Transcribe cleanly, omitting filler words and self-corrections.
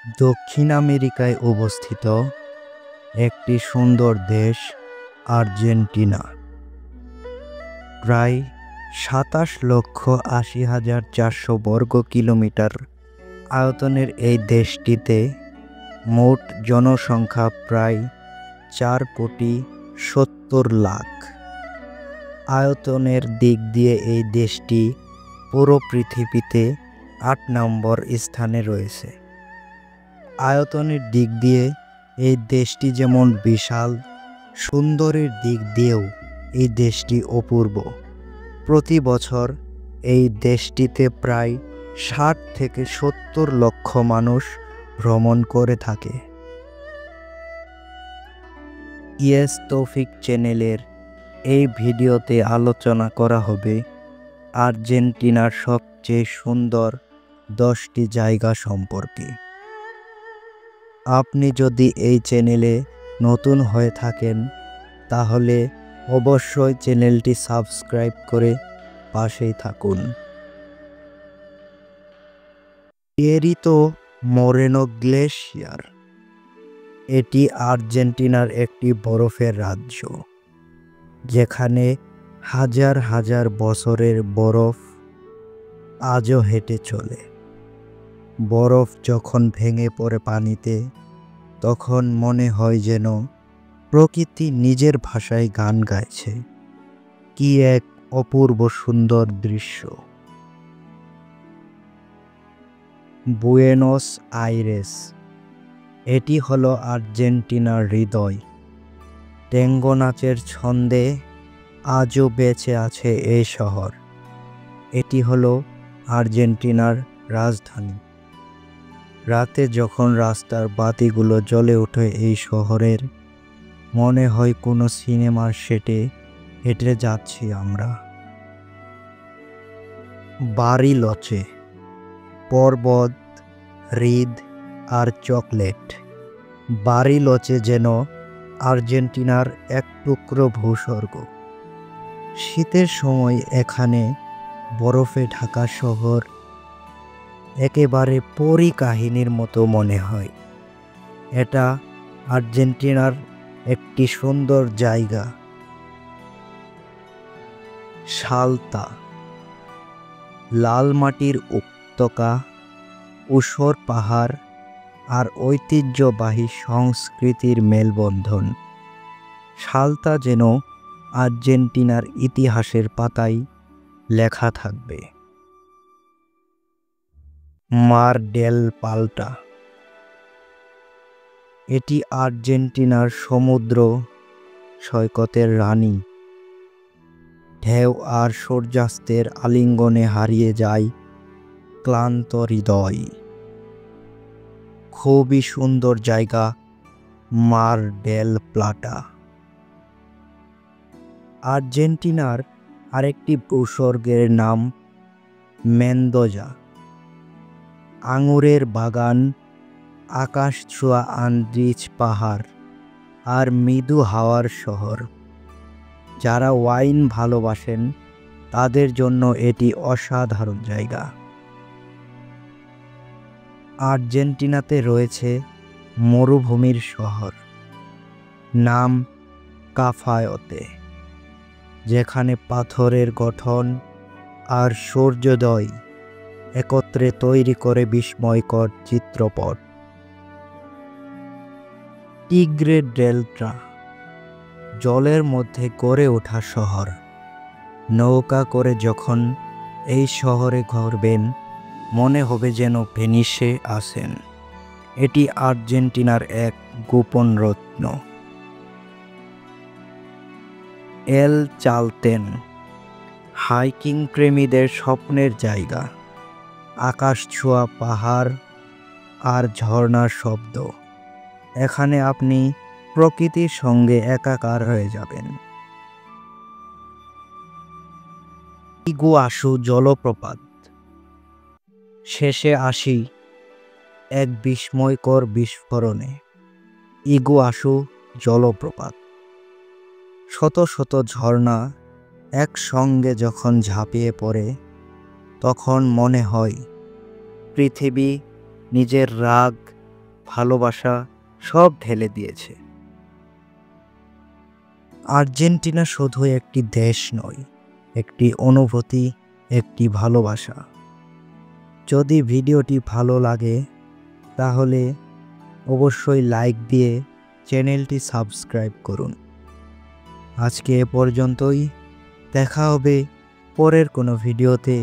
দক্ষিণ আমেরিকায় অবস্থিত একটি সুন্দর দেশ আর্জেন্টিনা। প্রায় ২৭,৮০,৪০০ বর্গ কিলোমিটার আয়তনের এই দেশটিতে মোট জনসংখ্যা প্রায় ৪,৭০,০০,০০০। আয়তনের দিক দিয়ে এই দেশটি পুরো পৃথিবীতে ৮ নম্বর স্থানে রয়েছে। আয়তনের দিক দিয়ে এই দেশটি যেমন বিশাল, সুন্দরের দিক দিয়েও এই দেশটি অপূর্ব। প্রতি বছর এই দেশটিতে প্রায় ৬০ থেকে ৭০ লক্ষ মানুষ ভ্রমণ করে থাকে। ইয়েস তৌফিক চ্যানেলের এই ভিডিওতে আলোচনা করা হবে আর্জেন্টিনার সবচেয়ে সুন্দর 10টি জায়গা সম্পর্কে। আপনি যদি এই চ্যানেলে নতুন হয়ে থাকেন তাহলে অবশ্যই চ্যানেলটি সাবস্ক্রাইব করে পাশেই থাকুন। পেরিতো মোরেনো গ্লেশিয়ার, এটি আর্জেন্টিনার একটি বরফের রাজ্য, যেখানে হাজার হাজার বছরের বরফ আজও হেঁটে চলে। বরফ যখন ভেঙে পড়ে পানিতে, তখন মনে হয় যেন প্রকৃতি নিজের ভাষায় গান গাইছে। কি এক অপূর্ব সুন্দর দৃশ্য! বুয়েনোস আইরেস, এটি হলো আর্জেন্টিনার হৃদয়। ট্যাঙ্গো নাচের ছন্দে আজও বেঁচে আছে এই শহর। এটি হলো আর্জেন্টিনার রাজধানী। রাতে যখন রাস্তার বাতিগুলো জ্বলে ওঠে এই শহরের, মনে হয় কোনো সিনেমার সেটে হেঁটে যাচ্ছি আমরা। বারিলচে, পর্বত, হ্রদ আর চকলেট। বারিলচে যেন আর্জেন্টিনার এক টুকরো ভূস্বর্গ। শীতের সময় এখানে বরফে ঢাকা শহর একেবারে পরী কাহিনীর মতো মনে হয়। এটা আর্জেন্টিনার একটি সুন্দর জায়গা। সালতা, লাল মাটির উপত্যকা, ঊষর পাহাড় আর ঐতিহ্যবাহী সংস্কৃতির মেলবন্ধন। সালতা যেন আর্জেন্টিনার ইতিহাসের পাতায় লেখা থাকবে। মার ডেল পালটা, এটি আর্জেন্টিনার সমুদ্র সৈকতের রানী। ঢেউ আর সূর্যাস্তের আলিঙ্গনে হারিয়ে যায় ক্লান্ত হৃদয়। খুবই সুন্দর জায়গা মার ডেল প্লাটা। আর্জেন্টিনার আরেকটি ভূস্বর্গের নাম মেন্দোজা। আঙুরের বাগান, আকাশ ছোঁয়া আন্দিজ পাহাড় আর মৃদু হাওয়ার শহর। যারা ওয়াইন ভালোবাসেন তাদের জন্য এটি অসাধারণ জায়গা। আর্জেন্টিনাতে রয়েছে মরুভূমির শহর, নাম কাফায়তে, যেখানে পাথরের গঠন আর সূর্যোদয় একত্রে তৈরি করে বিস্ময়কর চিত্রপট। টিগ্রে ডেল্টা, জলের মধ্যে গড়ে ওঠা শহর। নৌকা করে যখন এই শহরে ঘুরবেন, মনে হবে যেন ভেনিসে আছেন। এটি আর্জেন্টিনার এক গোপন রত্ন। এল চালতেন, হাইকিং প্রেমীদের স্বপ্নের জায়গা। আকাশ ছোঁয়া পাহাড় আর ঝর্ণার শব্দ, এখানে আপনি প্রকৃতির সঙ্গে একাকার হয়ে যাবেন। ইগুয়াসু জলপ্রপাত, শেষে আসি এক বিস্ময়কর বিস্ফোরণে। ইগুয়াসু জলপ্রপাত, শত শত ঝর্ণা একসঙ্গে যখন ঝাঁপিয়ে পড়ে, তখন মনে হয় পৃথিবী নিজের রাগ ভালোবাসা সব ঢেলে দিয়েছে। আর্জেন্টিনা শুধু একটি দেশ নয়, একটি অনুভূতি, একটি ভালোবাসা। যদি ভিডিওটি ভালো লাগে তাহলে অবশ্যই লাইক দিয়ে চ্যানেলটি সাবস্ক্রাইব করুন। আজকে এ পর্যন্তই, দেখা হবে পরের কোনো ভিডিওতে।